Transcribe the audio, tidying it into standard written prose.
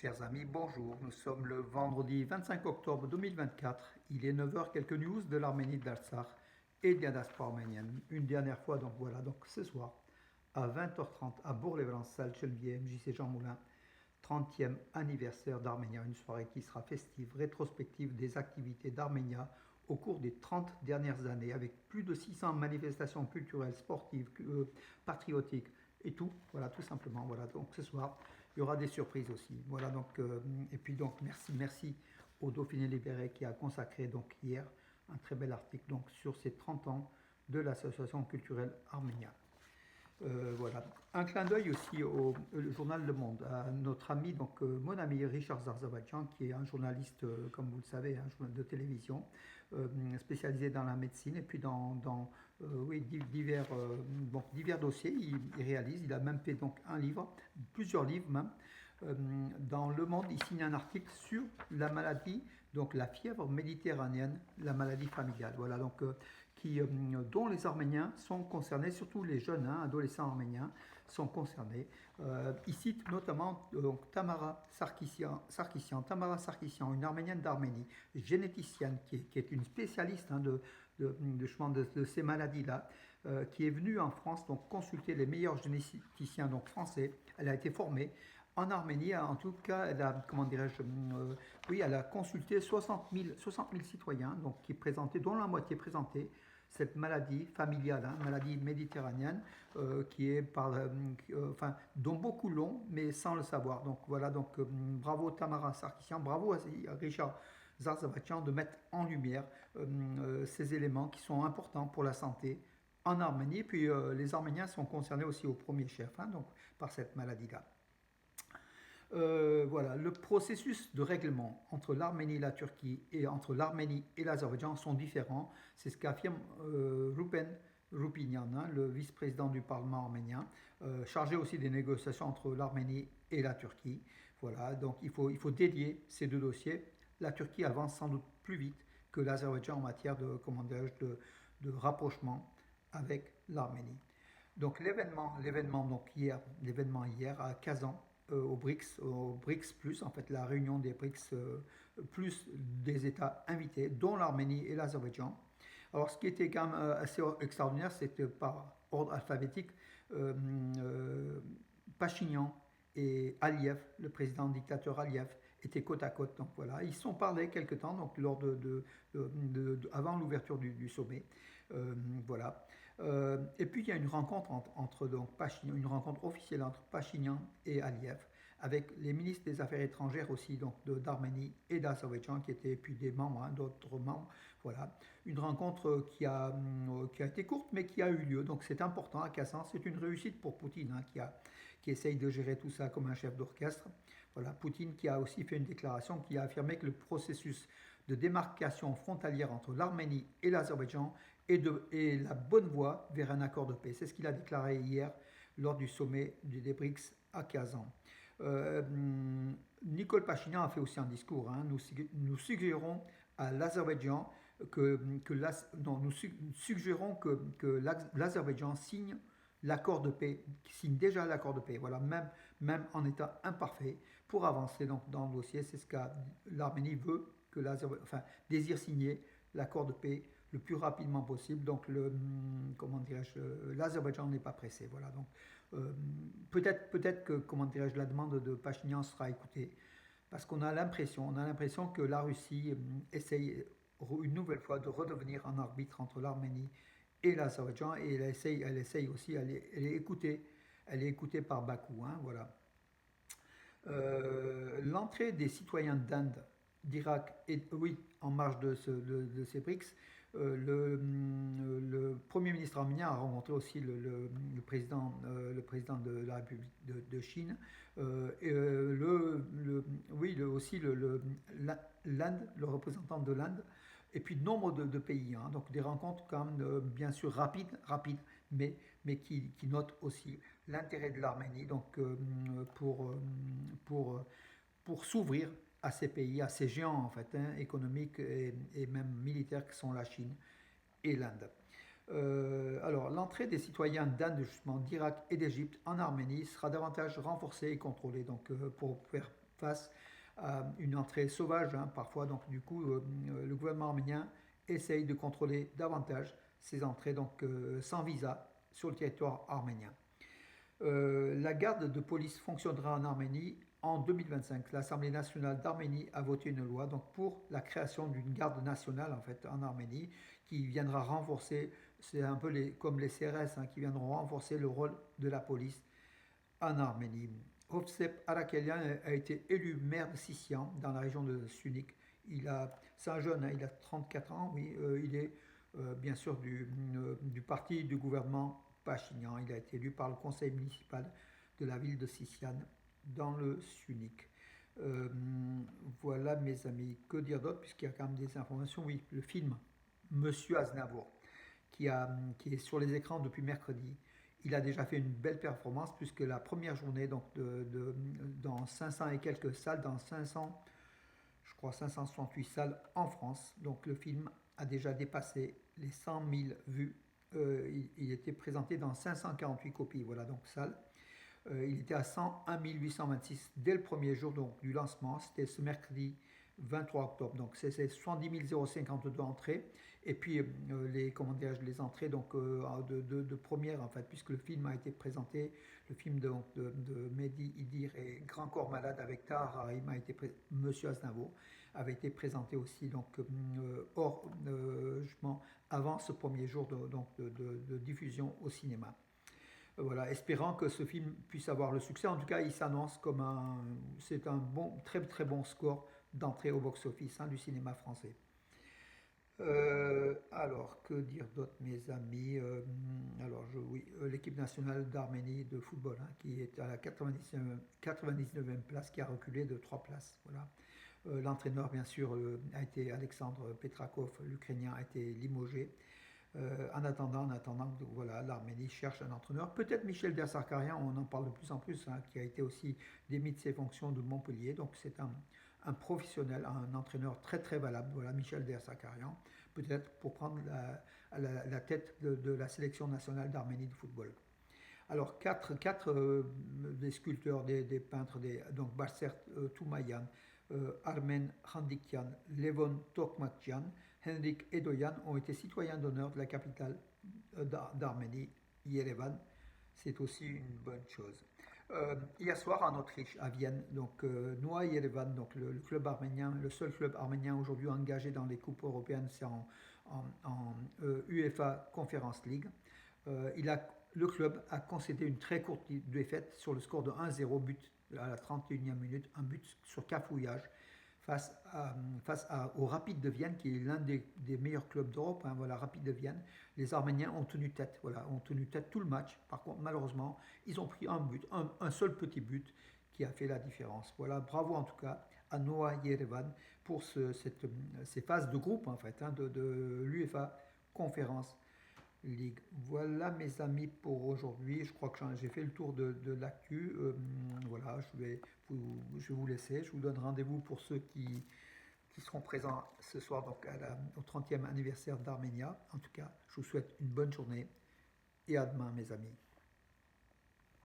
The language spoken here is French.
Chers amis, bonjour. Nous sommes le vendredi 25 octobre 2024. Il est 9 heures. Quelques news de l'Arménie d'Artsakh et de la diaspora arménienne. Une dernière fois, donc voilà, donc ce soir, à 20h30, à Bourg-les-Valences, salle Chelvier, MJC Jean Moulin, 30e anniversaire d'Arménia. Une soirée qui sera festive, rétrospective des activités d'Arménia au cours des 30 dernières années, avec plus de 600 manifestations culturelles, sportives, patriotiques et tout. Voilà, tout simplement. Voilà, donc ce soir, il y aura des surprises aussi. Voilà, donc, et puis donc, merci au Dauphiné Libéré qui a consacré donc hier un très bel article donc, sur ces 30 ans de l'association culturelle Arménia. Voilà. Un clin d'œil aussi au journal Le Monde, à notre ami, donc mon ami Richard Zarzavatian, qui est un journaliste, comme vous le savez, un journal de télévision, spécialisé dans la médecine et puis dans oui, divers dossiers. Il réalise, il a même fait donc un livre, plusieurs livres même. Dans Le Monde, il signe un article sur la maladie, donc la fièvre méditerranéenne, la maladie familiale. Voilà, donc dont les Arméniens sont concernés, surtout les jeunes adolescents arméniens sont concernés. Il cite notamment donc, Tamara Sarkissian, une Arménienne d'Arménie, généticienne, qui est une spécialiste de ces maladies-là, qui est venue en France donc, consulter les meilleurs généticiens donc, français. Elle a été formée en Arménie, en tout cas, elle a, comment dirais-je, oui, elle a consulté 60 000 citoyens, donc qui présentaient, dont la moitié présentaient cette maladie familiale, maladie méditerranéenne, qui est enfin, dont beaucoup l'ont, mais sans le savoir. Donc voilà, donc bravo Tamara Sarkissian, bravo à Richard Zarzavatian de mettre en lumière ces éléments qui sont importants pour la santé en Arménie. Et puis les Arméniens sont concernés aussi au premier chef donc, par cette maladie-là. Voilà, le processus de règlement entre l'Arménie et la Turquie et entre l'Arménie et l'Azerbaïdjan sont différents. C'est ce qu'affirme Rupen Rupinian, le vice-président du Parlement arménien, chargé aussi des négociations entre l'Arménie et la Turquie. Voilà, donc il faut dédier ces deux dossiers. La Turquie avance sans doute plus vite que l'Azerbaïdjan en matière de rapprochement avec l'Arménie. Donc l'événement hier à Kazan, au BRICS plus, en fait la réunion des BRICS plus des États invités, dont l'Arménie et l'Azerbaïdjan. Alors ce qui était quand même assez extraordinaire, c'était par ordre alphabétique, euh, euh, Pachinian et Aliyev, le président dictateur Aliyev, étaient côte à côte. Donc voilà, ils se sont parlé quelque temps, donc lors avant l'ouverture du sommet. Voilà. Et puis il y a une rencontre entre donc Pachinian, une rencontre officielle entre Pachinian et Aliyev, avec les ministres des Affaires étrangères aussi donc d'Arménie et d'Azerbaïdjan qui étaient puis des membres, d'autres membres. Voilà, une rencontre qui a été courte mais qui a eu lieu. Donc c'est important à Kazan. C'est une réussite pour Poutine qui essaye de gérer tout ça comme un chef d'orchestre. Voilà, Poutine qui a aussi fait une déclaration qui a affirmé que le processus de démarcation frontalière entre l'Arménie et l'Azerbaïdjan est la bonne voie vers un accord de paix. C'est ce qu'il a déclaré hier lors du sommet des BRICS à Kazan. Euh, Nicole Pachinian a fait aussi un discours. Nous suggérons à l'Azerbaïdjan nous suggérons que l'Azerbaïdjan signe l'accord de paix, qui signe déjà l'accord de paix, voilà, même en état imparfait, pour avancer donc, dans le dossier. C'est ce que l'Arménie veut, désire signer l'accord de paix le plus rapidement possible. Donc, comment dirais-je, l'Azerbaïdjan n'est pas pressé. Voilà. Donc, peut-être que, comment dirais-je, la demande de Pachinian sera écoutée, parce on a l'impression que la Russie essaye une nouvelle fois de redevenir un arbitre entre l'Arménie et l'Azerbaïdjan, et elle essaye aussi, elle est écoutée par Bakou, voilà. L'entrée des citoyens d'Inde, d'Irak et oui, en marge de ces BRICS, le Premier ministre arménien a rencontré aussi le président de la République de Chine, oui, aussi l'Inde, le représentant de l'Inde, et puis de nombre de pays. Donc des rencontres quand même, bien sûr rapides, mais qui notent aussi l'intérêt de l'Arménie donc, pour, euh, pour, euh, pour s'ouvrir à ces pays, à ces géants en fait, économiques et même militaires que sont la Chine et l'Inde. Alors, l'entrée des citoyens d'Inde, justement, d'Irak et d'Égypte en Arménie sera davantage renforcée et contrôlée, donc pour faire face à une entrée sauvage, hein, parfois. Donc, du coup, le gouvernement arménien essaye de contrôler davantage ces entrées, donc sans visa, sur le territoire arménien. La garde de police fonctionnera en Arménie en 2025. L'Assemblée nationale d'Arménie a voté une loi donc, pour la création d'une garde nationale en, fait, en Arménie qui viendra renforcer, c'est un peu comme les CRS, hein, qui viendront renforcer le rôle de la police en Arménie. Hovsep Arakelian a été élu maire de Sissian dans la région de Sunik. C'est un jeune, hein, il a 34 ans, oui, il est bien sûr du parti du gouvernement Pachinian. Il a été élu par le conseil municipal de la ville de Sissian dans le Sunik. Euh, voilà mes amis, que dire d'autre puisqu'il y a quand même des informations. Oui, le film Monsieur Aznavour qui est sur les écrans depuis mercredi. Il a déjà fait une belle performance puisque la première journée donc dans 500 et quelques salles, dans 500, je crois 568 salles en France. Donc le film a déjà dépassé les 100 000 vues. Il était présenté dans 548 copies, voilà donc salles. Il était à 101 826 dès le premier jour donc, du lancement. C'était ce mercredi 23 octobre. Donc c'est 70 052 entrées. Et puis les entrées donc, de première en fait, puisque le film a été présenté, le film de Mehdi Idir et Grand Corps Malade avec Tahar Rahim a été Monsieur Aznavour avait été présenté aussi donc justement avant ce premier jour de diffusion au cinéma. Voilà, espérant que ce film puisse avoir le succès. En tout cas, il s'annonce comme c'est un bon, très très bon score d'entrée au box-office hein, du cinéma français. Alors, que dire d'autre, mes amis. Alors, oui, l'équipe nationale d'Arménie de football, hein, qui est à la 99e place, qui a reculé de 3 places. Voilà. L'entraîneur, bien sûr, a été Alexandre Petrakov, l'Ukrainien, a été limogé. En attendant, voilà, l'Arménie cherche un entraîneur. Peut-être Michel Dersakarian, on en parle de plus en plus, hein, qui a été aussi démis de ses fonctions de Montpellier. Donc c'est un professionnel, un entraîneur très très valable. Voilà, Michel Dersakarian, peut-être pour prendre la tête de la sélection nationale d'Arménie de football. Alors, quatre des sculpteurs, des peintres, donc Barsert Toumayan, Armen Handikyan, Levon Tokmakyan, Henrik Edoyan ont été citoyens d'honneur de la capitale d'Arménie, Yerevan. C'est aussi une bonne chose. Hier soir en Autriche, à Vienne, donc Noa Yerevan, donc le club arménien, le seul club arménien aujourd'hui engagé dans les coupes européennes, c'est en UEFA Conference League. Le club a concédé une très courte défaite sur le score de 1-0, but à la 31e minute, un but sur cafouillage au Rapid de Vienne, qui est l'un des meilleurs clubs d'Europe. Hein, voilà, Rapid de Vienne. Les Arméniens ont tenu tête, voilà, ont tenu tête tout le match. Par contre, malheureusement, ils ont pris un but, un seul petit but qui a fait la différence. Voilà, bravo en tout cas à Noah Yerevan pour ces phases de groupe en fait, hein, de l'UEFA Conférence League. Voilà mes amis pour aujourd'hui. Je crois que j'ai fait le tour de l'actu. Voilà, je vais vous laisser. Je vous donne rendez-vous pour ceux qui seront présents ce soir donc au 30e anniversaire d'Arménia. En tout cas, je vous souhaite une bonne journée et à demain mes amis.